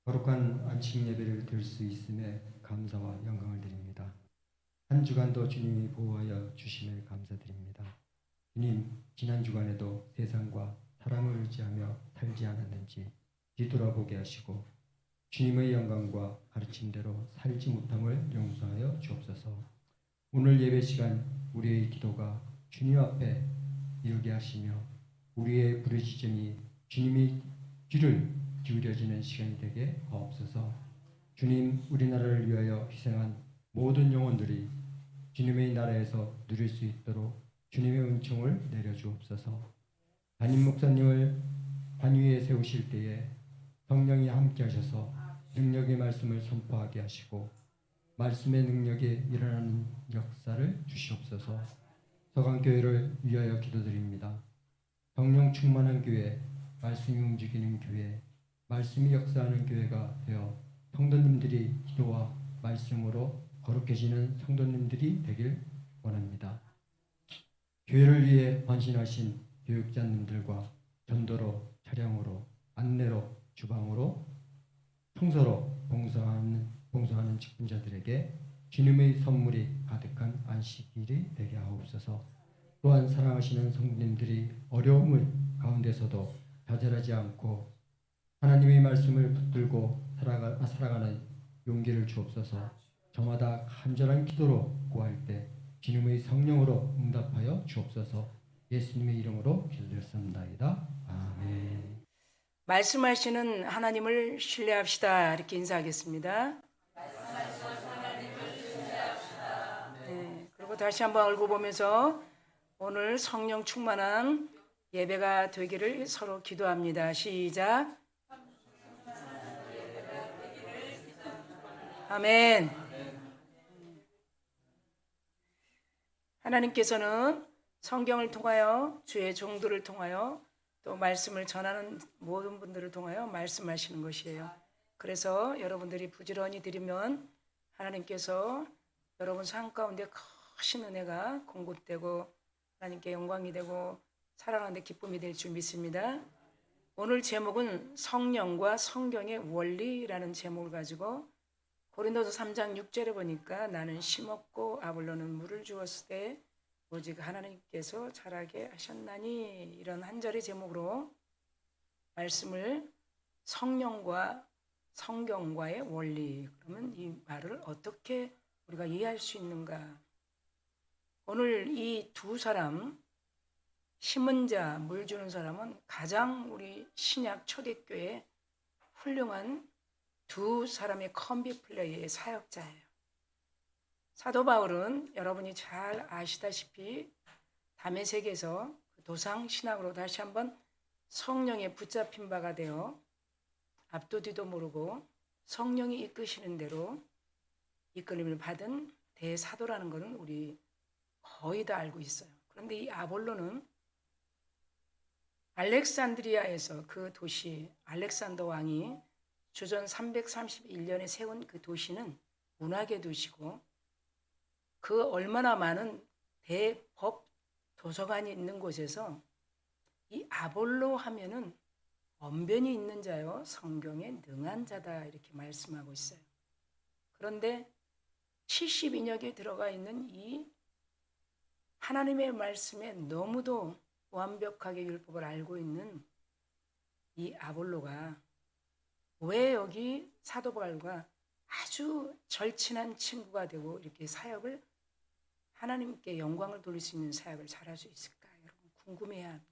거룩한 안식 예배를 드릴 수 있음에 감사와 영광을 드립니다. 한 주간도 주님이 보호하여 주심에 감사드립니다. 주님, 지난 주간에도 세상과 사람을 의지하며 살지 않았는지 뒤돌아보게 하시고 주님의 영광과 가르침대로 살지 못함을 용서하여 주옵소서. 오늘 예배 시간 우리의 기도가 주님 앞에 이르게 하시며 우리의 부르짖음이 주님의 귀를 기울여지는 시간이 되게 하옵소서. 주님, 우리나라를 위하여 희생한 모든 영혼들이 주님의 나라에서 누릴 수 있도록 주님의 은총을 내려주옵소서. 담임 목사님을 반위에 세우실 때에 성령이 함께 하셔서 능력의 말씀을 선포하게 하시고 말씀의 능력에 일어나는 역사를 주시옵소서. 서강교회를 위하여 기도드립니다. 성령 충만한 교회, 말씀이 움직이는 교회, 말씀이 역사하는 교회가 되어 성도님들이 기도와 말씀으로 거룩해지는 성도님들이 되길 원합니다. 교회를 위해 헌신하신 교육자님들과 전도로, 차량으로, 안내로, 주방으로, 청소로 봉사하는 직분자들에게 주님의 선물이 가득한 안식일이 되게 하옵소서. 또한 사랑하시는 성도님들이 어려움을 가운데서도 좌절하지 않고 하나님의 말씀을 붙들고 살아가는 용기를 주옵소서. 저마다 간절한 기도로 구할 때 주님의 성령으로 응답하여 주옵소서. 예수님의 이름으로 기도드렸습니다. 아멘. 말씀하시는 하나님을 신뢰합시다. 이렇게 인사하겠습니다. 네, 그리고 다시 한번 얼굴 보면서 오늘 성령 충만한 예배가 되기를 서로 기도합니다. 시작. 아멘. 하나님께서는 성경을 통하여 주의 종들을 통하여 또 말씀을 전하는 모든 분들을 통하여 말씀하시는 것이에요. 그래서 여러분들이 부지런히 드리면 하나님께서 여러분 삶 가운데 크신 은혜가 공급되고 하나님께 영광이 되고 살아가는 데 기쁨이 될 줄 믿습니다. 오늘 제목은 성령과 성경의 원리라는 제목을 가지고 고린도서 3장 6절에 보니까 나는 심었고 아볼로는 물을 주었을 때 오직 하나님께서 자라게 하셨나니, 이런 한 절의 제목으로 말씀을 성령과 성경과의 원리, 그러면 이 말을 어떻게 우리가 이해할 수 있는가. 오늘 이 두 사람, 심은 자, 물 주는 사람은 가장 우리 신약 초대교회 훌륭한 두 사람의 컴비 플레이의 사역자예요. 사도 바울은 여러분이 잘 아시다시피 다메섹에서 도상 신학으로 다시 한번 성령에 붙잡힌 바가 되어 앞도 뒤도 모르고 성령이 이끄시는 대로 이끌림을 받은 대사도라는 것은 우리 거의 다 알고 있어요. 그런데 이 아볼로는 알렉산드리아에서, 그 도시 알렉산더 왕이 주전 331년에 세운 그 도시는 문학의 도시고 그 얼마나 많은 대법 도서관이 있는 곳에서 이 아볼로 하면은 언변이 있는 자요 성경에 능한 자다 이렇게 말씀하고 있어요. 그런데 72년에 들어가 있는 이 하나님의 말씀에 너무도 완벽하게 율법을 알고 있는 이 아볼로가 왜 여기 사도 바울과 아주 절친한 친구가 되고 이렇게 사역을, 하나님께 영광을 돌릴 수 있는 사역을 잘할 수 있을까? 여러분 궁금해야 합니다.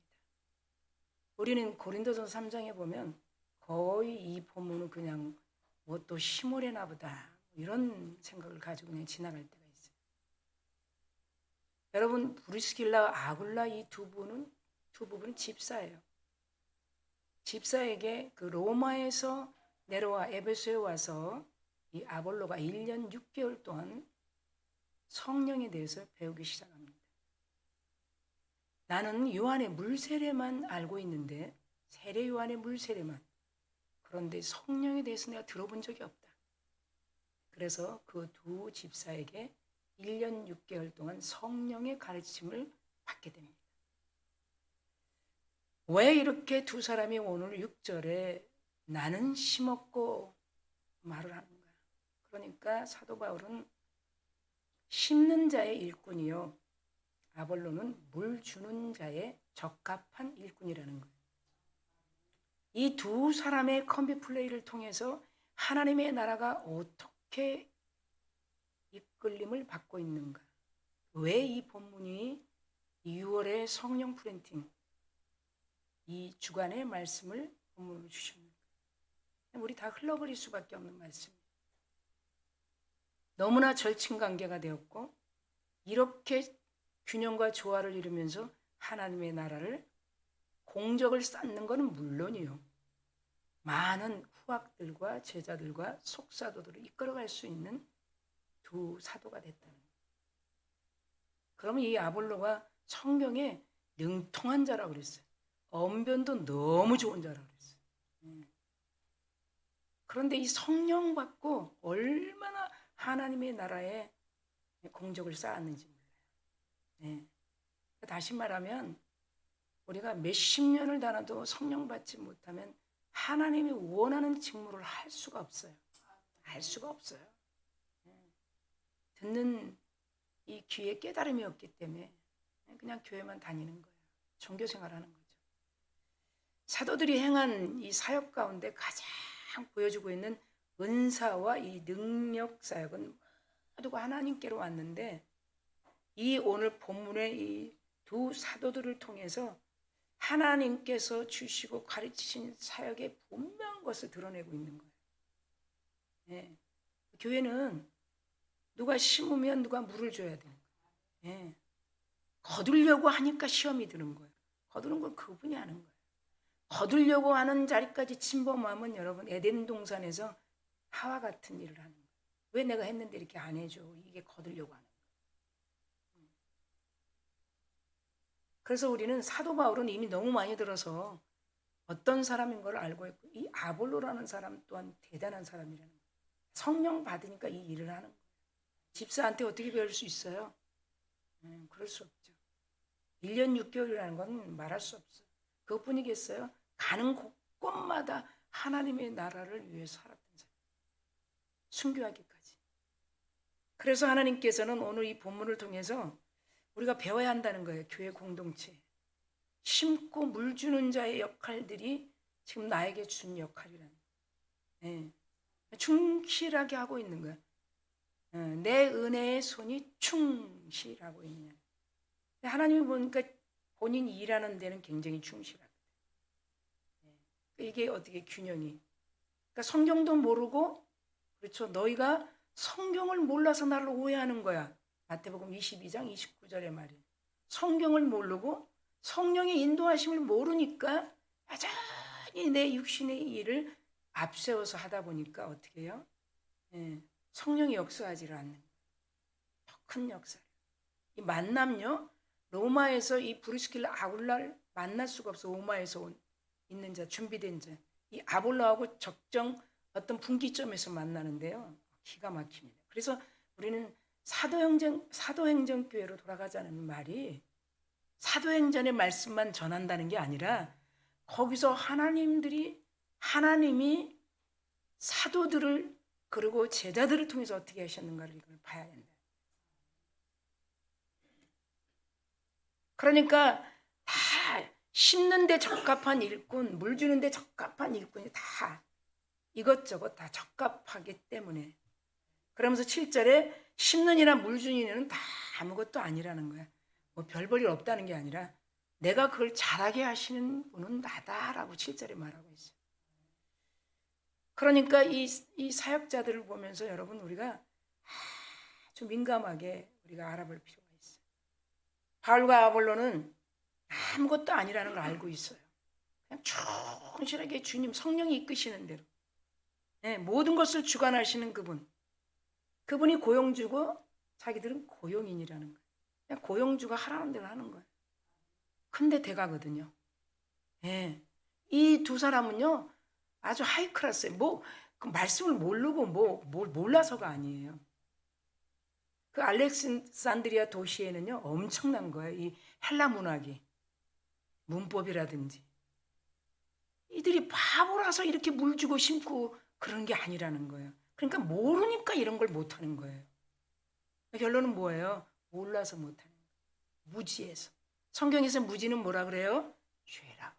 우리는 고린도서 3장에 보면 거의 이 본문은 그냥 뭐 또 시모레나 보다 이런 생각을 가지고 그냥 지나갈 때가 있어요. 여러분 브리스길라 아굴라 이 두 부분은 집사예요. 집사에게 그 로마에서 내려와 에베소에 와서 이 아볼로가 1년 6개월 동안 성령에 대해서 배우기 시작합니다. 나는 요한의 물세례만 알고 있는데, 세례 요한의 물세례만. 그런데 성령에 대해서 내가 들어본 적이 없다. 그래서 그 두 집사에게 1년 6개월 동안 성령의 가르침을 받게 됩니다. 왜 이렇게 두 사람이 오늘 6절에 나는 심었고 말을 하는 거야. 그러니까 사도 바울은 심는 자의 일꾼이요, 아볼로는 물 주는 자의 적합한 일꾼이라는 거예요. 이 두 사람의 컴비 플레이를 통해서 하나님의 나라가 어떻게 이끌림을 받고 있는가. 왜 이 본문이 6월의 성령 프린팅 이 주간의 말씀을 본문으로 주십니까? 우리 다 흘러버릴 수밖에 없는 말씀이에요. 너무나 절친관계가 되었고 이렇게 균형과 조화를 이루면서 하나님의 나라를 공적을 쌓는 것은 물론이요, 많은 후학들과 제자들과 속사도들을 이끌어갈 수 있는 두 사도가 됐다는 거예요. 그러면 이 아볼로가 성경에 능통한 자라고 그랬어요. 언변도 너무 좋은 자라고 그랬어요. 그런데 이 성령 받고 얼마나 하나님의 나라에 공적을 쌓았는지 몰라요. 다시 말하면 우리가 몇십 년을 다녀도 성령 받지 못하면 하나님이 원하는 직무를 할 수가 없어요. 할 수가 없어요. 듣는 이 귀에 깨달음이 없기 때문에 그냥 교회만 다니는 거예요. 종교 생활하는 거죠. 사도들이 행한 이 사역 가운데 가장 보여주고 있는 은사와 이 능력 사역은 모두가 하나님께로 왔는데, 이 오늘 본문의 이 두 사도들을 통해서 하나님께서 주시고 가르치신 사역의 분명한 것을 드러내고 있는 거예요. 교회는 누가 심으면 누가 물을 줘야 되는 거예요. 거두려고 하니까 시험이 드는 거예요. 거두는 건 그분이 하는 거예요. 거두려고 하는 자리까지 침범하면 여러분 에덴 동산에서 하와 같은 일을 하는 거예요. 왜 내가 했는데 이렇게 안 해줘? 이게 거두려고 하는 거예요. 그래서 우리는 사도 바울은 이미 너무 많이 들어서 어떤 사람인 걸 알고 있고, 이 아볼로라는 사람 또한 대단한 사람이라는 거예요. 성령 받으니까 이 일을 하는 거예요. 집사한테 어떻게 배울 수 있어요? 그럴 수 없죠. 1년 6개월이라는 건 말할 수 없어요. 그것뿐이겠어요? 가는 곳곳마다 하나님의 나라를 위해서 살았던 사람, 순교하기까지. 그래서 하나님께서는 오늘 이 본문을 통해서 우리가 배워야 한다는 거예요. 교회 공동체, 심고 물 주는 자의 역할들이 지금 나에게 준 역할이라는 거예요. 충실하게 하고 있는 거예요. 내 은혜의 손이 충실하고 있느냐. 하나님이 보니까 본인이 일하는 데는 굉장히 충실하거든요. 이게 어떻게 균형이? 그러니까 성경도 모르고, 그렇죠, 너희가 성경을 몰라서 나를 오해하는 거야. 마태복음 22장 29절의 말이에요. 성경을 모르고 성령의 인도하심을 모르니까 여전히 내 육신의 일을 앞세워서 하다 보니까 어떻게 해요? 성령이 역사하지를 않는 거예요. 더 큰 역사를. 이 만남요, 로마에서 이 브리스길라 아굴라를 만날 수가 없어. 로마에서 있는 자, 준비된 자, 이 아볼로하고 적정 어떤 분기점에서 만나는데요, 기가 막힙니다. 그래서 우리는 사도행전 교회로 돌아가자는 말이 사도행전의 말씀만 전한다는 게 아니라 거기서 하나님이 사도들을 그리고 제자들을 통해서 어떻게 하셨는가를 이걸 봐야 된다. 그러니까 다 심는 데 적합한 일꾼, 물 주는 데 적합한 일꾼이 다 이것저것 다 적합하기 때문에, 그러면서 7절에 심는 이나 물 주는 이는 다 아무것도 아니라는 거야. 뭐 별 볼 일 없다는 게 아니라 내가 그걸 잘하게 하시는 분은 나다라고 7절에 말하고 있어요. 그러니까 이 사역자들을 보면서 여러분 우리가 아주 민감하게 우리가 알아볼 필요가 있어요. 바울과 아볼로는 아무것도 아니라는 걸 알고 있어요. 그냥 충실하게 주님 성령이 이끄시는 대로 모든 것을 주관하시는 그분이 고용주고 자기들은 고용인이라는 거예요. 그냥 고용주가 하라는 대로 하는 거예요. 근데 대가거든요. 이 두 사람은요 아주 하이 클래스예요. 그 말씀을 모르고 뭘 몰라서가 아니에요. 그 알렉산드리아 도시에는요 엄청난 거예요. 이 헬라 문학이, 문법이라든지. 이들이 바보라서 이렇게 물 주고 심고 그런 게 아니라는 거예요. 그러니까 모르니까 이런 걸 못하는 거예요. 결론은 뭐예요? 몰라서 못하는 거예요. 무지해서. 성경에서 무지는 뭐라 그래요? 죄라고 그래요.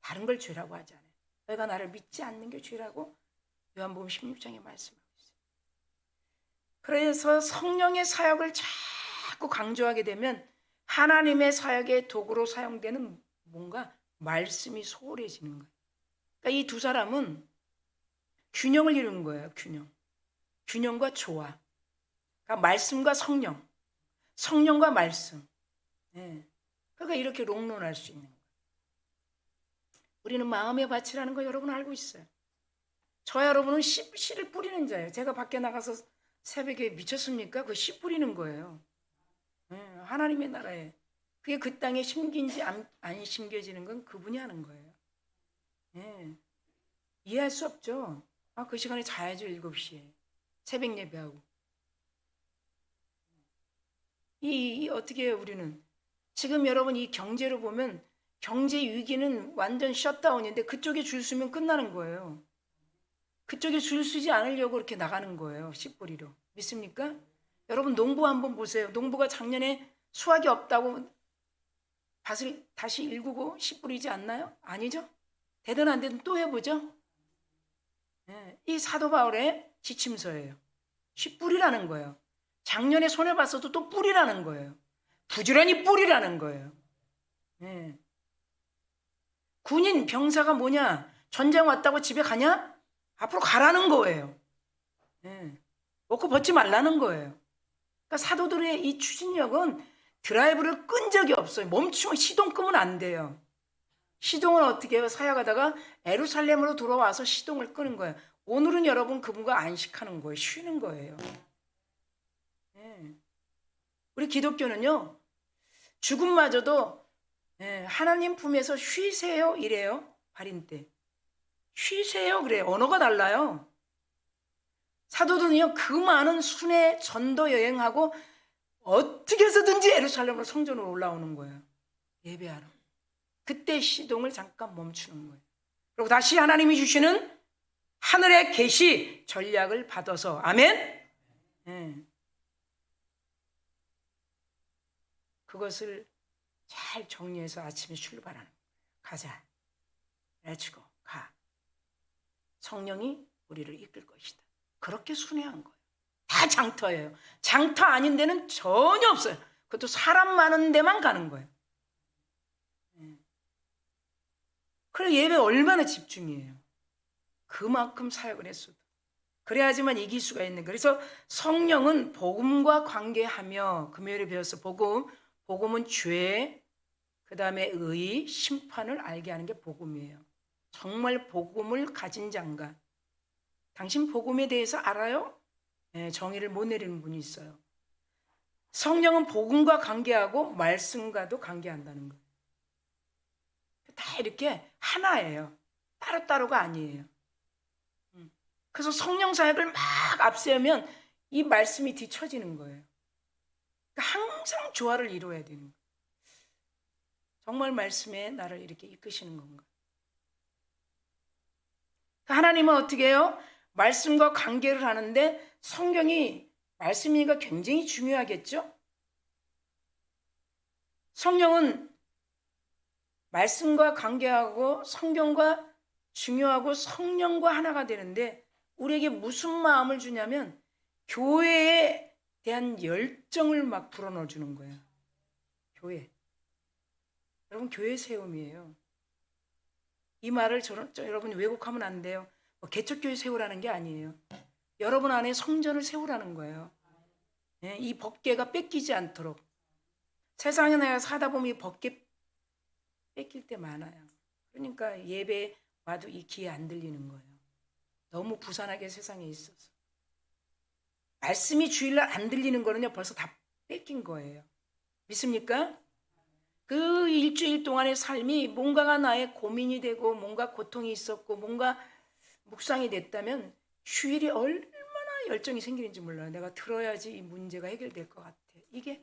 다른 걸 죄라고 하지 않아요. 너희가 나를 믿지 않는 게 죄라고 요한복음 16장에 말씀하고 있어요. 그래서 성령의 사역을 자꾸 강조하게 되면 하나님의 사역의 도구로 사용되는 뭔가 말씀이 소홀해지는 거예요. 그러니까 이 두 사람은 균형을 이루는 거예요. 균형과 조화. 그러니까 말씀과 성령, 성령과 말씀. 네. 그러니까 이렇게 롱런할 수 있는 거예요. 우리는 마음의 밭이라는 거 여러분 알고 있어요. 저 여러분은 씨를 뿌리는 자예요. 제가 밖에 나가서 새벽에 미쳤습니까? 그 씨 뿌리는 거예요. 하나님의 나라에. 그게 그 땅에 심긴지 안 심겨지는 건 그분이 하는 거예요. 이해할 수 없죠. 그 시간에 자야죠. 7시에. 새벽 예배하고. 어떻게 해요, 우리는? 지금 여러분 이 경제로 보면 경제 위기는 완전 셧다운인데 그쪽에 줄 서면 끝나는 거예요. 그쪽에 줄 서지 않으려고 이렇게 나가는 거예요. 씨 뿌리로. 믿습니까? 여러분 농부 한번 보세요. 농부가 작년에 수확이 없다고 밭을 다시 일구고 씨 뿌리지 않나요? 아니죠? 되든 안 되든 또 해보죠. 이 사도 바울의 지침서예요. 씨 뿌리라는 거예요. 작년에 손해봤어도 또 뿌리라는 거예요. 부지런히 뿌리라는 거예요. 군인 병사가 뭐냐? 전쟁 왔다고 집에 가냐? 앞으로 가라는 거예요. 먹고 벗지 말라는 거예요. 그러니까 사도들의 이 추진력은 드라이브를 끈 적이 없어요. 멈추면 시동 끄면 안 돼요. 시동을 어떻게 해요? 사역하다가 예루살렘으로 돌아와서 시동을 끄는 거예요. 오늘은 여러분 그분과 안식하는 거예요. 쉬는 거예요. 우리 기독교는요. 죽음마저도 하나님 품에서 쉬세요 이래요. 발인 때. 쉬세요 그래요. 언어가 달라요. 사도들은요. 그 많은 순회 전도 여행하고 어떻게 해서든지 예루살렘으로 성전으로 올라오는 거예요. 예배하러. 그때 시동을 잠깐 멈추는 거예요. 그리고 다시 하나님이 주시는 하늘의 계시 전략을 받아서 아멘. 그것을 잘 정리해서 아침에 출발하는 거예요. 가자. 렛츠고 가. 성령이 우리를 이끌 것이다. 그렇게 순회한 거예요. 다 장터예요. 장터 아닌 데는 전혀 없어요. 그것도 사람 많은 데만 가는 거예요. 그래 예배 얼마나 집중이에요. 그만큼 사역을 했어도. 그래야지만 이길 수가 있는 거예요. 그래서 성령은 복음과 관계하며 금요일에 배웠어. 복음은 죄, 그 다음에 의, 심판을 알게 하는 게 복음이에요. 정말 복음을 가진 자인가? 당신 복음에 대해서 알아요? 정의를 못 내리는 분이 있어요. 성령은 복음과 관계하고 말씀과도 관계한다는 거예요. 다 이렇게 하나예요. 따로따로가 아니에요. 그래서 성령 사역을 막 앞세우면 이 말씀이 뒤처지는 거예요. 그러니까 항상 조화를 이루어야 되는 거예요. 정말 말씀에 나를 이렇게 이끄시는 건가? 하나님은 어떻게 해요? 말씀과 관계를 하는데 성경이 말씀이니까 굉장히 중요하겠죠? 성령은 말씀과 관계하고 성경과 중요하고 성령과 하나가 되는데 우리에게 무슨 마음을 주냐면 교회에 대한 열정을 막 불어넣어 주는 거예요. 교회. 여러분 교회 세움이에요. 이 말을 여러분 왜곡하면 안 돼요. 개척교회 세우라는 게 아니에요. 여러분 안에 성전을 세우라는 거예요. 이 법궤가 뺏기지 않도록. 세상에 내가 사다 보면 이 법궤 뺏길 때 많아요. 그러니까 예배 와도 이 귀에 안 들리는 거예요. 너무 부산하게 세상에 있어서. 말씀이 주일날 안 들리는 거는요 벌써 다 뺏긴 거예요. 믿습니까? 그 일주일 동안의 삶이 뭔가가 나의 고민이 되고 뭔가 고통이 있었고 뭔가 묵상이 됐다면 휴일이 얼마나 열정이 생기는지 몰라요. 내가 들어야지 이 문제가 해결될 것 같아. 이게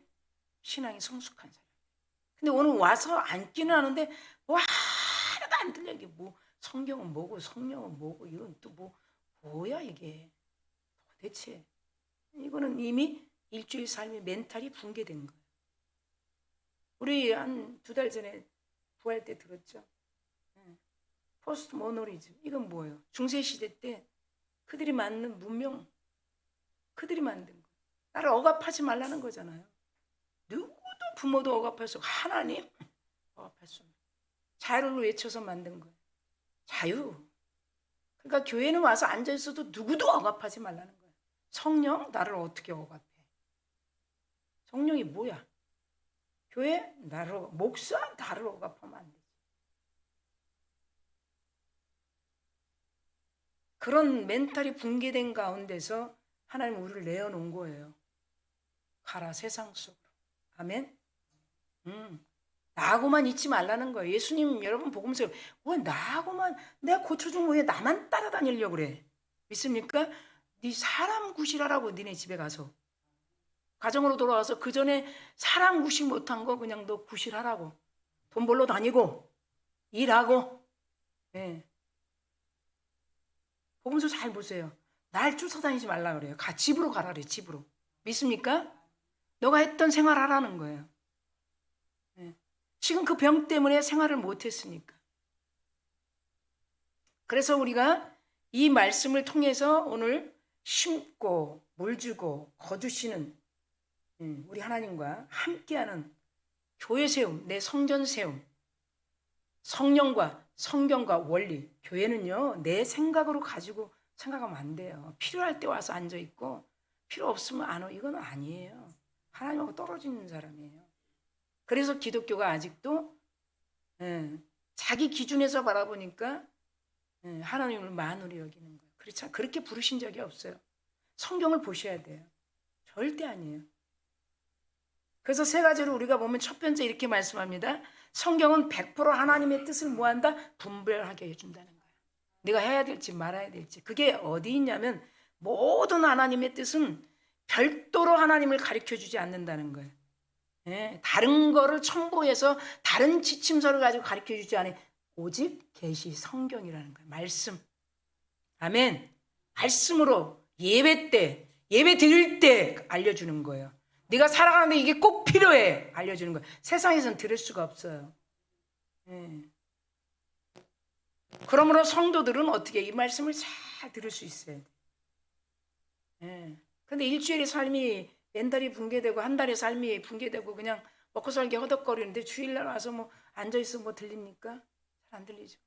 신앙이 성숙한 사람. 근데 오늘 와서 앉기는 하는데 뭐 하나도 안 들려. 이게 뭐 성경은 뭐고 성령은 뭐고 이건 또 뭐야 이게. 대체 이거는 이미 일주일 삶의 멘탈이 붕괴된 거예요. 우리 한 2달 전에 부활 때 들었죠. 포스트 모노리즘. 이건 뭐예요? 중세시대 때 그들이 만든 문명, 그들이 만든 거. 나를 억압하지 말라는 거잖아요. 누구도 부모도 억압할 수 없고 하나님 억압할 수 없는 자유를 외쳐서 만든 거예요. 자유. 그러니까 교회는 와서 앉아있어도 누구도 억압하지 말라는 거예요. 성령 나를 어떻게 억압해? 성령이 뭐야? 교회 나를, 목사 나를 억압하면 안 되지. 그런 멘탈이 붕괴된 가운데서 하나님 우리를 내어놓은 거예요. 가라 세상 속으로. 아멘. 나하고만 있지 말라는 거예요. 예수님 여러분 복음서 왜 나하고만, 내가 고쳐준 거 왜 나만 따라다니려고 그래? 믿습니까? 네 사람 구실하라고. 니네 집에 가서 가정으로 돌아와서 그 전에 사람 구실 못한 거 그냥 너 구실하라고. 돈 벌러 다니고 일하고. 예. 복음서 잘 보세요. 날 쫓아다니지 말라 그래요. 집으로 가라 그래. 집으로. 믿습니까? 너가 했던 생활 하라는 거예요. 예. 지금 그 병 때문에 생활을 못했으니까. 그래서 우리가 이 말씀을 통해서 오늘 심고 물 주고 거두시는 우리 하나님과 함께하는 교회 세움, 내 성전 세움, 성령과 성경과 원리. 교회는요 내 생각으로 가지고 생각하면 안 돼요. 필요할 때 와서 앉아있고 필요 없으면 안 와. 이건 아니에요. 하나님하고 떨어지는 사람이에요. 그래서 기독교가 아직도 자기 기준에서 바라보니까 하나님을 만으로 여기는 거예요. 그렇죠? 그렇게 부르신 적이 없어요. 성경을 보셔야 돼요. 절대 아니에요. 그래서 3가지로 우리가 보면 첫 번째 이렇게 말씀합니다. 성경은 100% 하나님의 뜻을 뭐한다? 분별하게 해준다는 거예요. 네가 해야 될지 말아야 될지. 그게 어디 있냐면 모든 하나님의 뜻은 별도로 하나님을 가르쳐주지 않는다는 거예요. 다른 거를 첨부해서 다른 지침서를 가지고 가르쳐주지 않아요. 오직 계시 성경이라는 거예요. 말씀. 아멘. 말씀으로 예배 때, 예배 드릴 때 알려주는 거예요. 네가 살아가는데 이게 꼭 필요해. 알려주는 거예요. 세상에서는 들을 수가 없어요. 그러므로 성도들은 어떻게 이 말씀을 잘 들을 수 있어야 돼. 근데 일주일의 삶이 멘탈이 붕괴되고 한 달의 삶이 붕괴되고 그냥 먹고 살기 허덕거리는데 주일날 와서 뭐 앉아있어 뭐 들립니까? 잘 안 들리죠.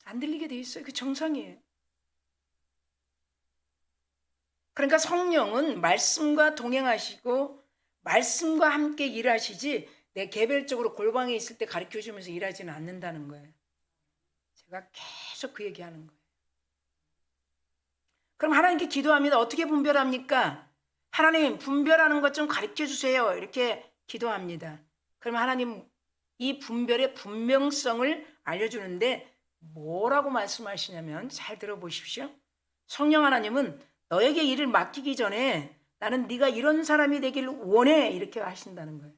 안 들리게 돼 있어요. 그 정상이에요. 그러니까 성령은 말씀과 동행하시고 말씀과 함께 일하시지 내 개별적으로 골방에 있을 때 가르쳐주면서 일하지는 않는다는 거예요. 제가 계속 그 얘기하는 거예요. 그럼 하나님께 기도합니다. 어떻게 분별합니까? 하나님 분별하는 것 좀 가르쳐주세요. 이렇게 기도합니다. 그럼 하나님 이 분별의 분명성을 알려주는데 뭐라고 말씀하시냐면 잘 들어보십시오. 성령 하나님은 너에게 일을 맡기기 전에 나는 네가 이런 사람이 되기를 원해 이렇게 하신다는 거예요.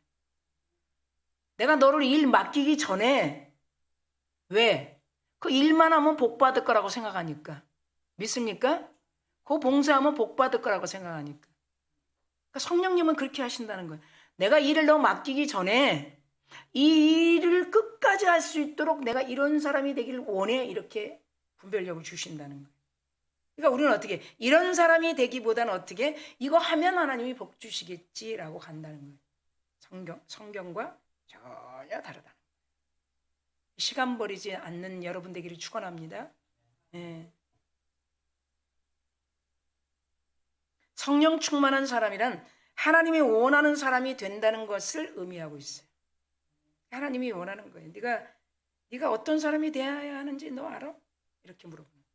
내가 너를 일 맡기기 전에 왜? 그 일만 하면 복 받을 거라고 생각하니까. 믿습니까? 그 봉사하면 복 받을 거라고 생각하니까. 그러니까 성령님은 그렇게 하신다는 거예요. 내가 일을 너 맡기기 전에 이 일을 끝까지 할 수 있도록 내가 이런 사람이 되기를 원해 이렇게 분별력을 주신다는 거예요. 그러니까 우리는 어떻게 이런 사람이 되기보다는 어떻게 이거 하면 하나님이 복 주시겠지라고 간다는 거예요. 성경과 전혀 다르다는 거예요. 시간 버리지 않는 여러분 되기를 축원합니다. 성령 충만한 사람이란 하나님이 원하는 사람이 된다는 것을 의미하고 있어요. 하나님이 원하는 거예요. 네가 어떤 사람이 되어야 하는지 너 알아? 이렇게 물어보는 거예요.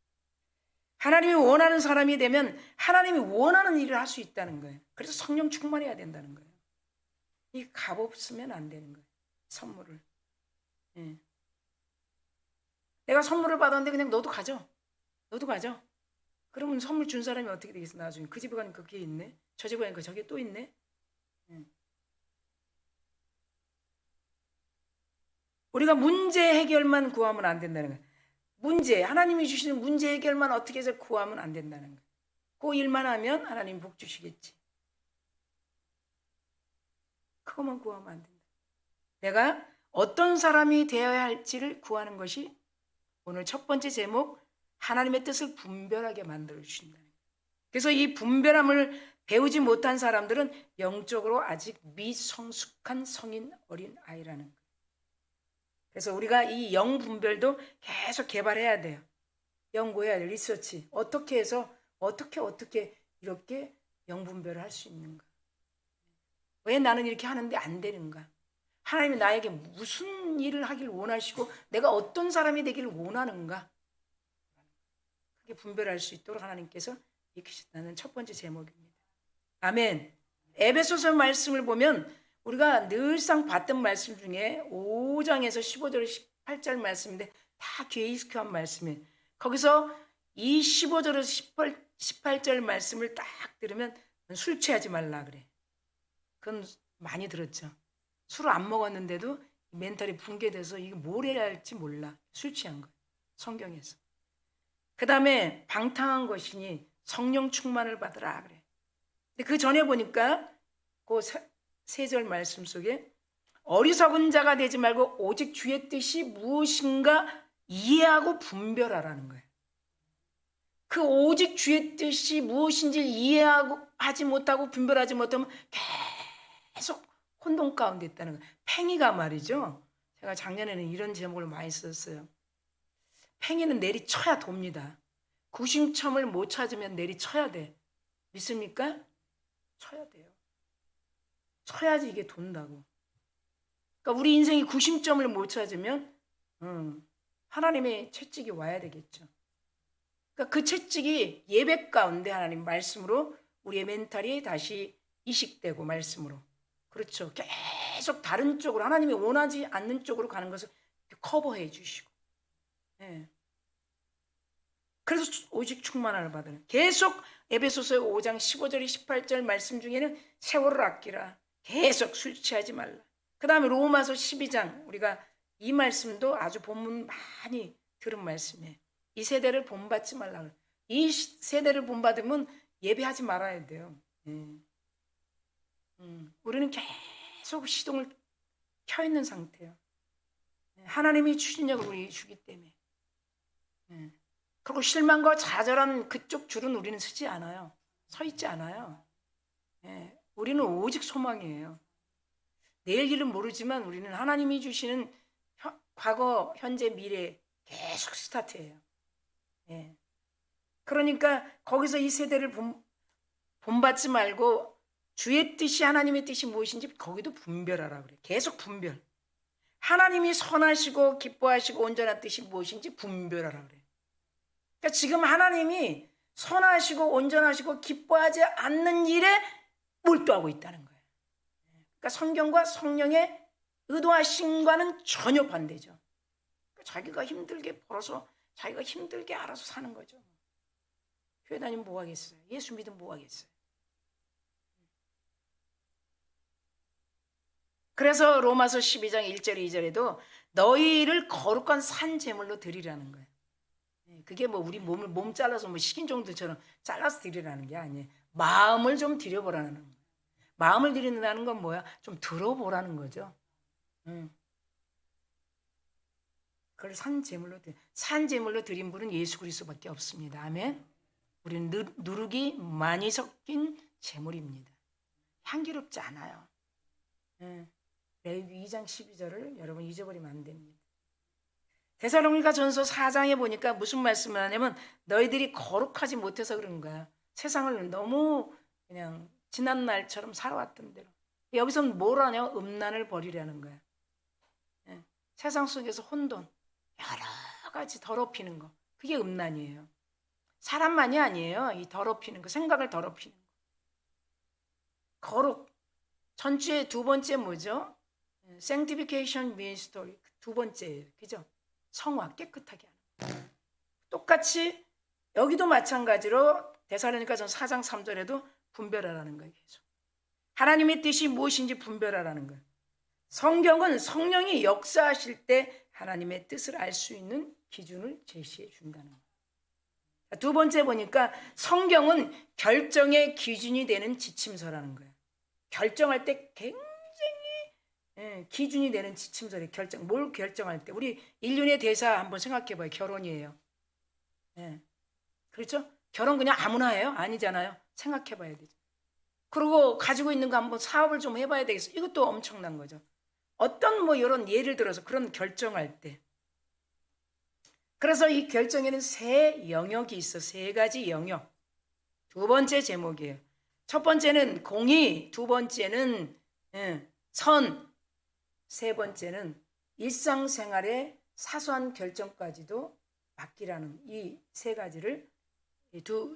하나님이 원하는 사람이 되면 하나님이 원하는 일을 할 수 있다는 거예요. 그래서 성령 충만해야 된다는 거예요. 이 값 없으면 안 되는 거예요. 선물을. 내가 선물을 받았는데 그냥 너도 가져. 너도 가져. 그러면 선물 준 사람이 어떻게 되겠어? 나중에 그 집에 가니까 그게 있네. 저 집에 가니까 저게 또 있네. 우리가 문제 해결만 구하면 안 된다는 거예요. 하나님이 주시는 문제 해결만 어떻게 해서 구하면 안 된다는 거예요. 그 일만 하면 하나님 복 주시겠지. 그것만 구하면 안 된다. 내가 어떤 사람이 되어야 할지를 구하는 것이 오늘 첫 번째 제목, 하나님의 뜻을 분별하게 만들어 주신다. 그래서 이 분별함을 배우지 못한 사람들은 영적으로 아직 미성숙한 성인 어린 아이라는 거예요. 그래서 우리가 이 영 분별도 계속 개발해야 돼요. 연구해야 돼요. 리서치. 어떻게 해서 어떻게 이렇게 영 분별을 할 수 있는가? 왜 나는 이렇게 하는데 안 되는가? 하나님이 나에게 무슨 일을 하길 원하시고 내가 어떤 사람이 되기를 원하는가? 그게 분별할 수 있도록 하나님께서 익히셨다는 첫 번째 제목입니다. 아멘. 에베소서 말씀을 보면 우리가 늘상 봤던 말씀 중에 5장에서 15절 18절 말씀인데 다 귀에 익숙한 말씀이에요. 거기서 이 15절에서 18절 말씀을 딱 들으면 술 취하지 말라 그래. 그건 많이 들었죠. 술을 안 먹었는데도 멘탈이 붕괴돼서 이게 뭘 해야 할지 몰라. 술 취한 거예요. 성경에서. 그 다음에 방탕한 것이니 성령 충만을 받으라 그래. 근데 그 전에 보니까 그 세 절 말씀 속에 어리석은 자가 되지 말고 오직 주의 뜻이 무엇인가 이해하고 분별하라는 거예요. 그 오직 주의 뜻이 무엇인지 이해하고 하지 못하고 분별하지 못하면 계속 혼돈 가운데 있다는 거예요. 팽이가 말이죠. 제가 작년에는 이런 제목을 많이 썼어요. 팽이는 내리쳐야 돕니다. 구심점을 못 찾으면 내리쳐야 돼. 믿습니까? 쳐야 돼요. 쳐야지 이게 돈다고. 그러니까 우리 인생이 구심점을 못 찾으면 하나님의 채찍이 와야 되겠죠. 그러니까 그 채찍이 예배 가운데 하나님 말씀으로 우리의 멘탈이 다시 이식되고 말씀으로. 그렇죠. 계속 다른 쪽으로 하나님이 원하지 않는 쪽으로 가는 것을 커버해 주시고. 네. 그래서 오직 충만함을 받는. 계속 에베소서 5장 15절 18절 말씀 중에는 세월을 아끼라. 계속 술 취하지 말라. 그 다음에 로마서 12장 우리가 이 말씀도 아주 본문 많이 들은 말씀이에요. 이 세대를 본받지 말라. 이 세대를 본받으면 예배하지 말아야 돼요. 우리는 계속 시동을 켜 있는 상태예요. 하나님이 추진력을 우리 주기 때문에. 그리고 실망과 좌절한 그쪽 줄은 우리는 서지 않아요. 서 있지 않아요. 우리는 오직 소망이에요. 내일 길은 모르지만 우리는 하나님이 주시는 과거, 현재, 미래 계속 스타트예요. 그러니까 거기서 이 세대를 본받지 말고 주의 뜻이 하나님의 뜻이 무엇인지 거기도 분별하라 그래. 계속 분별. 하나님이 선하시고 기뻐하시고 온전한 뜻이 무엇인지 분별하라 그래. 그러니까 지금 하나님이 선하시고 온전하시고 기뻐하지 않는 일에 몰두하고 있다는 거예요. 그러니까 성경과 성령의 의도하심과는 전혀 반대죠. 그러니까 자기가 힘들게 벌어서 자기가 힘들게 알아서 사는 거죠. 교회 다니면 뭐 하겠어요? 예수 믿으면 뭐 하겠어요? 그래서 로마서 12장 1절 2절에도 너희를 거룩한 산 제물로 드리라는 거예요. 그게 뭐 우리 몸 잘라서 뭐 식인 정도처럼 잘라서 드리라는 게 아니에요. 마음을 좀 드려보라는 거예요. 마음을 드린다는 건 뭐야? 좀 들어보라는 거죠. 그걸 산 제물로 드린 분은 예수 그리스도밖에 없습니다. 아멘. 우리는 누룩이 많이 섞인 제물입니다. 향기롭지 않아요. 레위기 2장 12절을 여러분 잊어버리면 안 됩니다. 데살로니가 전서 4장에 보니까 무슨 말씀을 하냐면 너희들이 거룩하지 못해서 그런 거야. 세상을 너무 그냥 지난 날처럼 살아왔던 대로. 여기서는 뭘 하냐? 음란을 버리라는 거야. 세상 속에서 혼돈, 여러 가지 더럽히는 거. 그게 음란이에요. 사람만이 아니에요. 이 더럽히는 거, 생각을 더럽히는 거. 거룩. 전주의 두 번째 뭐죠? Sanctification Ministry. 두 번째예요. 그죠? 성화, 깨끗하게 하는 거. 똑같이 여기도 마찬가지로 데살로니가전서 4장 3절에도 분별하라는 거예요. 계속. 하나님의 뜻이 무엇인지 분별하라는 거예요. 성경은 성령이 역사하실 때 하나님의 뜻을 알 수 있는 기준을 제시해 준다는 거예요. 두 번째 보니까 성경은 결정의 기준이 되는 지침서라는 거예요. 결정할 때 굉장히 기준이 되는 지침서래. 뭘 결정할 때 우리 인륜의 대사 한번 생각해 봐요. 결혼이에요. 그렇죠? 결혼 그냥 아무나 해요? 아니잖아요. 생각해 봐야 되죠. 그리고 가지고 있는 거 한번 사업을 좀 해봐야 되겠어. 이것도 엄청난 거죠. 어떤 뭐 이런 예를 들어서 그런 결정할 때. 그래서 이 결정에는 세 영역이 있어. 세 가지 영역. 두 번째 제목이에요. 첫 번째는 공의, 두 번째는 선, 세 번째는 일상생활의 사소한 결정까지도 맡기라는 이 세 가지를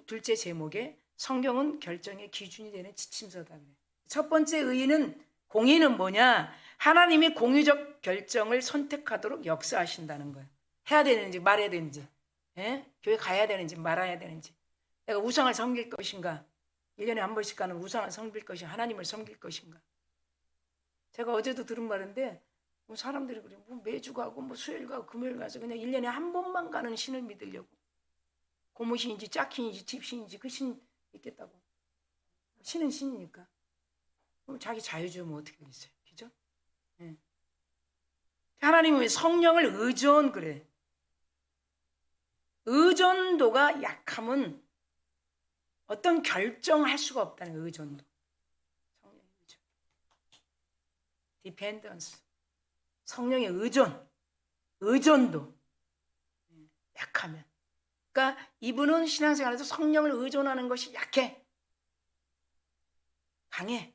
둘째 제목에 성경은 결정의 기준이 되는 지침서다 그래요. 첫 번째 의의는 공의는 뭐냐? 하나님이 공의적 결정을 선택하도록 역사하신다는 거예요. 해야 되는지 말아야 되는지, 교회 가야 되는지 말아야 되는지, 내가 우상을 섬길 것인가, 1년에 한 번씩 가는 우상을 섬길 것인가, 하나님을 섬길 것인가. 제가 어제도 들은 말인데 뭐 사람들이 그래, 뭐 매주 가고 뭐 수요일 가고 금요일 가서 그냥 1년에 한 번만 가는 신을 믿으려고. 고무신인지 짝신인지 집신인지 그 신 있겠다고. 신은 신이니까. 그럼 자기 자유주면 어떻게 되겠어요? 그죠? 하나님은 성령을 의존 그래. 의존도가 약하면 어떤 결정할 수가 없다는 의존도. 성령의 의존. 디펜던스. 성령의 의존도 약하면. 그러니까 이분은 신앙생활에서 성령을 의존하는 것이 약해. 강해.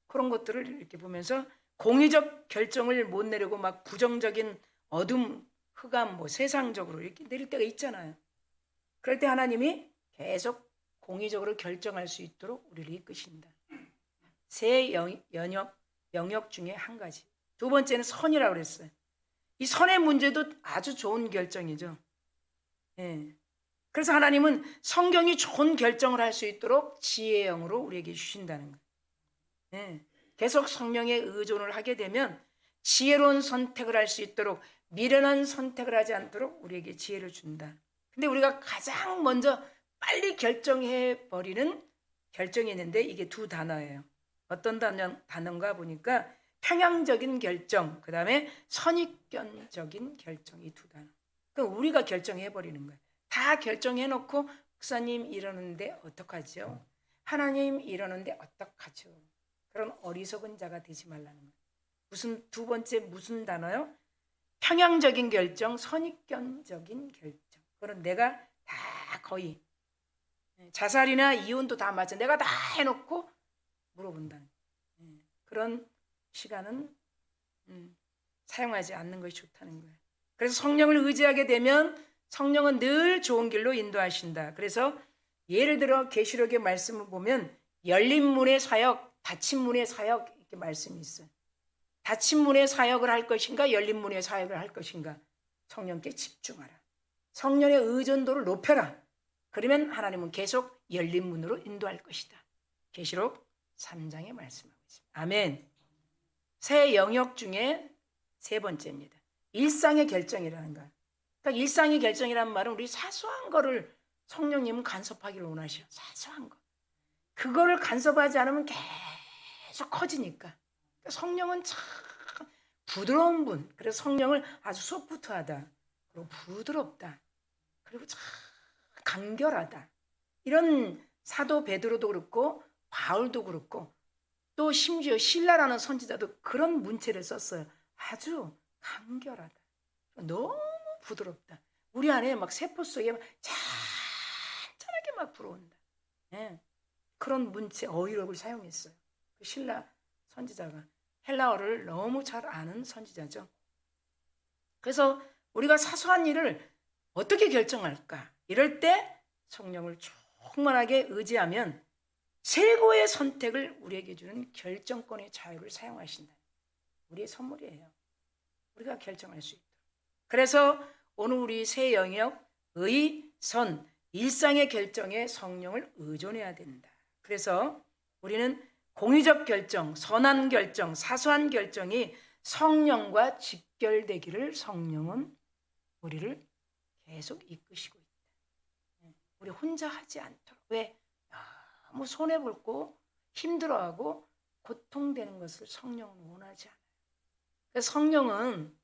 그런 것들을 이렇게 보면서 공의적 결정을 못 내리고 막 부정적인 어둠, 흑암, 뭐 세상적으로 이렇게 내릴 때가 있잖아요. 그럴 때 하나님이 계속 공의적으로 결정할 수 있도록 우리를 이끄신다. 세 영역 중에 한 가지. 두 번째는 선이라고 그랬어요. 이 선의 문제도 아주 좋은 결정이죠. 그래서 하나님은 성경이 좋은 결정을 할 수 있도록 지혜의 영으로 우리에게 주신다는 거예요. 계속 성령에 의존을 하게 되면 지혜로운 선택을 할 수 있도록, 미련한 선택을 하지 않도록 우리에게 지혜를 준다. 근데 우리가 가장 먼저 빨리 결정해 버리는 결정이 있는데 이게 두 단어예요. 어떤 단어인가 보니까 평양적인 결정, 그 다음에 선입견적인 결정, 이 두 단어. 그럼 우리가 결정해 버리는 거예요. 다 결정해 놓고 목사님 이러는데 어떡하죠? 하나님 이러는데 어떡하죠? 그런 어리석은 자가 되지 말라는 거예요. 무슨 두 번째 무슨 단어요? 평양적인 결정, 선입견적인 결정. 그건 내가 다 거의 자살이나 이혼도 다 맞아. 내가 다 해놓고 물어본다는 그런 시간은 사용하지 않는 것이 좋다는 거예요. 그래서 성령을 의지하게 되면 성령은 늘 좋은 길로 인도하신다. 그래서 예를 들어 계시록의 말씀을 보면 열린 문의 사역, 닫힌 문의 사역 이렇게 말씀이 있어요. 닫힌 문의 사역을 할 것인가, 열린 문의 사역을 할 것인가. 성령께 집중하라. 성령의 의존도를 높여라. 그러면 하나님은 계속 열린 문으로 인도할 것이다. 계시록 3장에 말씀하고 있습니다. 아멘. 세 영역 중에 세 번째입니다. 일상의 결정이라는 것. 그러니까 일상의 결정이라는 말은 우리 사소한 거를 성령님은 간섭하기를 원하셔. 사소한 거. 그거를 간섭하지 않으면 계속 커지니까. 그러니까 성령은 참 부드러운 분. 그래서 성령을 아주 소프트하다. 그리고 부드럽다. 그리고 참 간결하다. 이런 사도 베드로도 그렇고 바울도 그렇고 또 심지어 실라라는 선지자도 그런 문체를 썼어요. 아주 간결하다. 너무 부드럽다. 우리 안에 막 세포 속에 막 잔잔하게 막 불어온다. 그런 문체, 어휘력을 사용했어요. 그 실라 선지자가 헬라어를 너무 잘 아는 선지자죠. 그래서 우리가 사소한 일을 어떻게 결정할까? 이럴 때 성령을 충만하게 의지하면 최고의 선택을 우리에게 주는 결정권의 자유를 사용하신다. 우리의 선물이에요. 우리가 결정할 수 있도록. 그래서 오늘 우리 세 영역, 의, 선, 일상의 결정에 성령을 의존해야 된다. 그래서 우리는 공의적 결정, 선한 결정, 사소한 결정이 성령과 직결되기를 성령은 우리를 계속 이끄시고 있다. 우리 혼자 하지 않도록. 왜? 너무 손해볼 고 힘들어하고 고통되는 것을 성령은 원하지 않아요. 그래서 성령은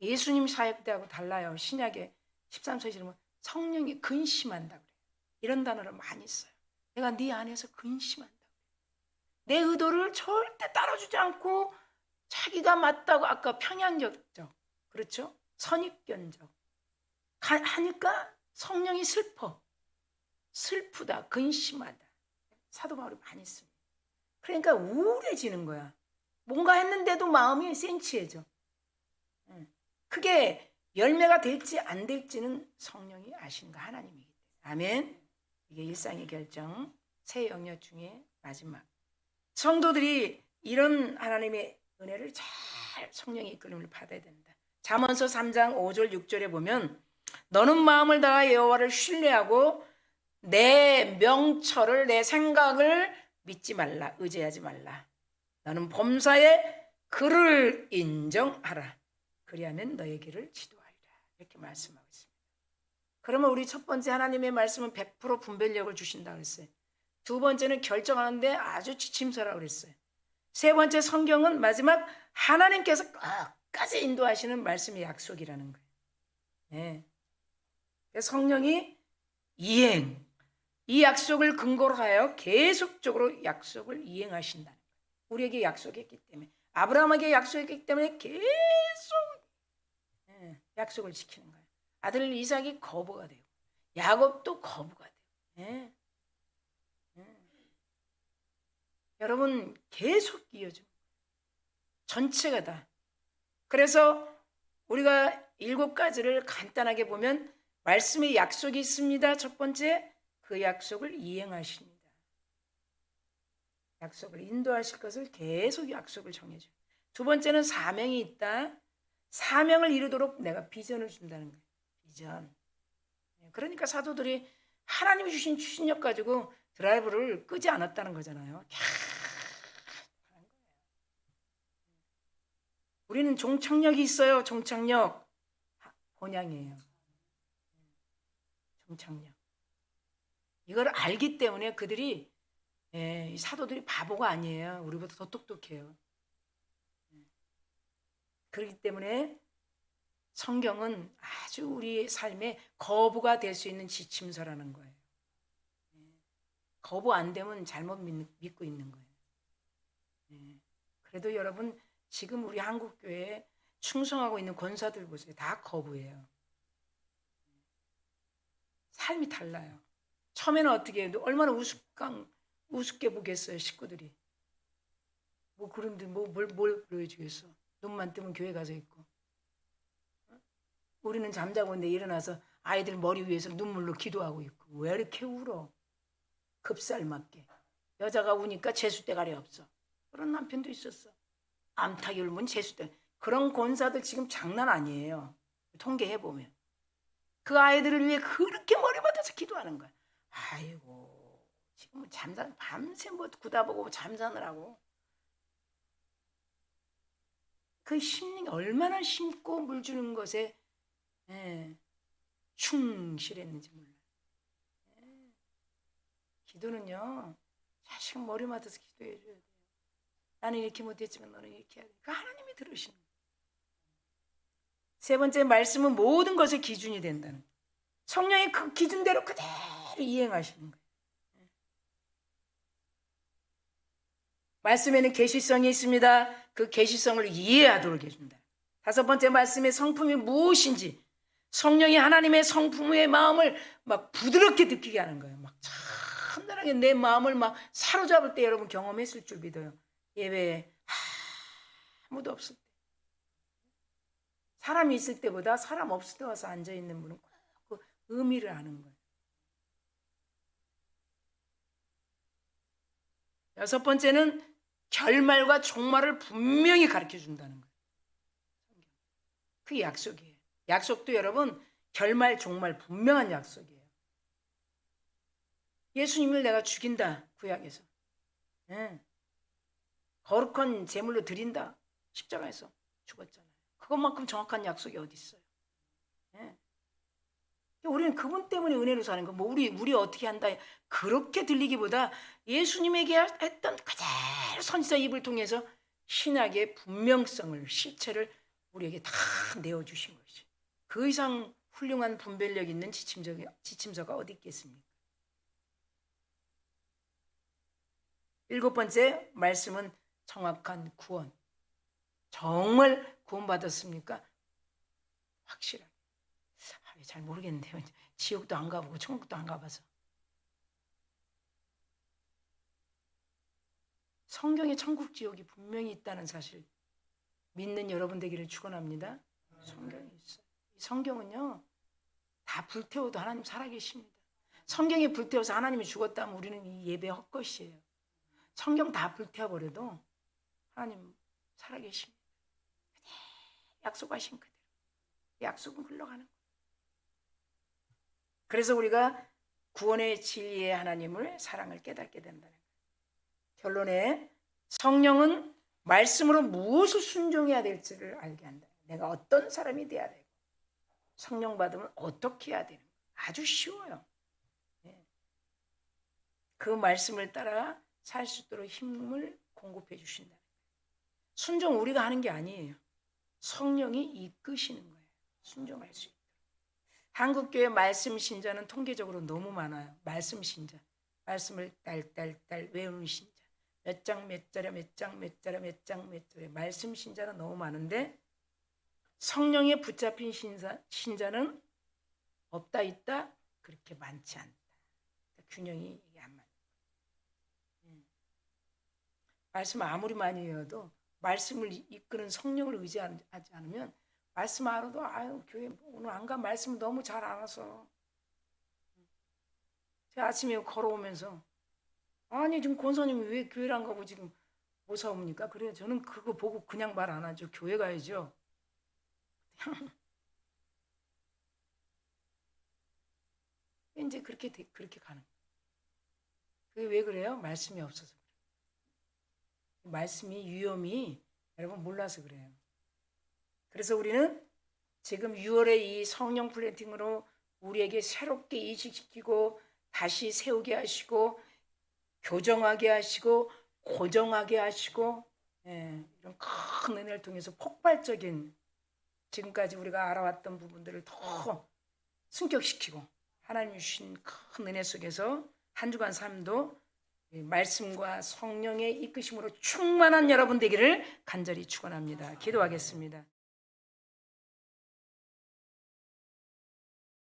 예수님 사역 때하고 달라요. 신약에 13서에 보면 성령이 근심한다 그래요. 이런 단어를 많이 써요. 내가 네 안에서 근심한다. 내 의도를 절대 따라주지 않고 자기가 맞다고 아까 평양적적, 그렇죠? 선입견적 하니까 성령이 슬프다, 근심하다. 사도 바울이 많이 씁니다. 그러니까 우울해지는 거야. 뭔가 했는데도 마음이 센치해져. 그게 열매가 될지 안 될지는 성령이 아시는 거 하나님이기 때문에. 아멘. 이게 일상의 결정, 새 영역 중에 마지막. 성도들이 이런 하나님의 은혜를 잘 성령의 이끌림을 받아야 된다. 잠언서 3장 5절 6절에 보면 너는 마음을 다하여 여호와를 신뢰하고 내 명철을 내 생각을 믿지 말라. 의지하지 말라. 너는 범사에 그를 인정하라. 그리하면 너의 길을 지도하리라. 이렇게 말씀하고 있습니다. 그러면 우리 첫 번째 하나님의 말씀은 100% 분별력을 주신다 그랬어요. 두 번째는 결정하는데 아주 지침서라고 그랬어요. 세 번째 성경은 마지막 하나님께서 끝까지 인도하시는 말씀의 약속이라는 거예요. 네. 성령이 이행, 이 약속을 근거로 하여 계속적으로 약속을 이행하신다는 거예요. 우리에게 약속했기 때문에, 아브라함에게 약속했기 때문에 계속 약속을 지키는 거예요. 아들 이삭이 거부가 되고 야곱도 거부가 되고. 여러분 계속 이어져. 전체가 다. 그래서 우리가 7가지를 간단하게 보면 말씀의 약속이 있습니다. 첫 번째, 그 약속을 이행하십니다. 약속을 인도하실 것을 계속 약속을 정해줘요. 두 번째는 사명이 있다. 사명을 이루도록 내가 비전을 준다는 거예요. 비전. 그러니까 사도들이 하나님이 주신 추진력 가지고 드라이브를 끄지 않았다는 거잖아요. 우리는 종착역이 있어요. 종착역. 본향이에요. 종착역. 이걸 알기 때문에 그들이 이 사도들이 바보가 아니에요. 우리보다 더 똑똑해요. 그렇기 때문에 성경은 아주 우리의 삶에 거부가 될 수 있는 지침서라는 거예요. 거부 안 되면 잘못 믿고 있는 거예요. 그래도 여러분 지금 우리 한국교회에 충성하고 있는 권사들 보세요. 다 거부해요. 삶이 달라요. 처음에는 어떻게 해도 얼마나 우습게 보겠어요, 식구들이. 뭐 그런데 뭘 보여주겠어. 눈만 뜨면 교회 가서 있고. 우리는 잠자고 있는데 일어나서 아이들 머리 위에서 눈물로 기도하고 있고. 왜 이렇게 울어? 급살맞게. 여자가 우니까 재수대가리 없어. 그런 남편도 있었어. 암탉이 울면 재수대. 그런 권사들 지금 장난 아니에요. 통계해보면. 그 아이들을 위해 그렇게 머리 받아서 기도하는 거야. 아이고, 지금 밤새 뭐 구다보고 잠자느라고. 그 심는 게 얼마나 심고 물 주는 것에 충실했는지 몰라요. 기도는요, 자식 머리 맞아서 기도해 줘야 돼요. 나는 이렇게 못했지만 너는 이렇게 해야 돼. 그 하나님이 들으시는 거예요. 세 번째 말씀은 모든 것의 기준이 된다는 거예요. 성령이 그 기준대로 그대로 이행하시는 거예요. 말씀에는 계시성이 있습니다. 그 계시성을 이해하도록 해준다. 다섯 번째 말씀의 성품이 무엇인지 성령이 하나님의 성품의 마음을 막 부드럽게 느끼게 하는 거예요. 막 참나하게 내 마음을 막 사로잡을 때 여러분 경험했을 줄 믿어요. 예배에 아무도 없을 때. 사람이 있을 때보다 사람 없을 때 와서 앉아있는 분은 꼭 그 의미를 아는 거예요. 여섯 번째는 결말과 종말을 분명히 가르쳐 준다는 거예요. 그게 약속이에요. 약속도 여러분 결말 종말 분명한 약속이에요. 예수님을 내가 죽인다 구약에서. 거룩한 제물로 드린다 십자가에서 죽었잖아요. 그것만큼 정확한 약속이 어디 있어요? 우리는 그분 때문에 은혜로 사는 거. 뭐 우리 어떻게 한다 그렇게 들리기보다 예수님에게 했던 그대로 선지자 입을 통해서 신학의 분명성을 실체를 우리에게 다 내어주신 것이. 그 이상 훌륭한 분별력 있는 지침서가 어디 있겠습니까? 7번째 말씀은 정확한 구원. 정말 구원받았습니까? 확실하게. 잘 모르겠는데요. 지옥도 안 가보고 천국도 안 가봐서. 성경에 천국 지옥이 분명히 있다는 사실 믿는 여러분 되기를 축원합니다. 성경이 있어요. 성경은요 다 불태워도 하나님 살아계십니다. 성경에 불태워서 하나님이 죽었다면 우리는 이 예배 헛것이에요. 성경 다 불태워버려도 하나님 살아계십니다. 약속하신 그대로 약속은 흘러가는 거예요. 그래서 우리가 구원의 진리의 하나님을 사랑을 깨닫게 된다는 거예요. 결론에 성령은 말씀으로 무엇을 순종해야 될지를 알게 한다. 내가 어떤 사람이 돼야 되고 성령 받으면 어떻게 해야 되는 거예요. 아주 쉬워요. 그 말씀을 따라 살 수 있도록 힘을 공급해 주신다는 거예요. 순종 우리가 하는 게 아니에요. 성령이 이끄시는 거예요. 순종할 수 있도록. 한국교회 말씀 신자는 통계적으로 너무 많아요. 말씀 신자. 말씀을 딸딸딸 외우는 신자. 몇 장 몇 절에 몇 장 몇 절에 몇 장 몇 절에 말씀 신자는 너무 많은데 성령에 붙잡힌 신자는 없다 있다 그렇게 많지 않다. 균형이 안 맞는 거예요. 말씀 아무리 많이 외워도 말씀을 이끄는 성령을 의지하지 않으면 말씀 알아도 아유 교회 오늘 안 가 말씀 너무 잘 알아서 제가 아침에 걸어오면서 아니 지금 권사님이 왜 교회를 안 가고 지금 못 사옵니까? 그래요. 저는 그거 보고 그냥 말 안 하죠. 교회 가야죠. 이제 그렇게 가는 거예요. 그게 왜 그래요? 말씀이 없어서 그래요. 말씀이 위험이 여러분 몰라서 그래요. 그래서 우리는 지금 6월의 이 성령 플랜팅으로 우리에게 새롭게 인식시키고 다시 세우게 하시고 교정하게 하시고 고정하게 하시고 이런 큰 은혜를 통해서 폭발적인 지금까지 우리가 알아왔던 부분들을 더 승격시키고 하나님 주신 큰 은혜 속에서 한 주간 삶도 말씀과 성령의 이끄심으로 충만한 여러분 되기를 간절히 축원합니다. 기도하겠습니다.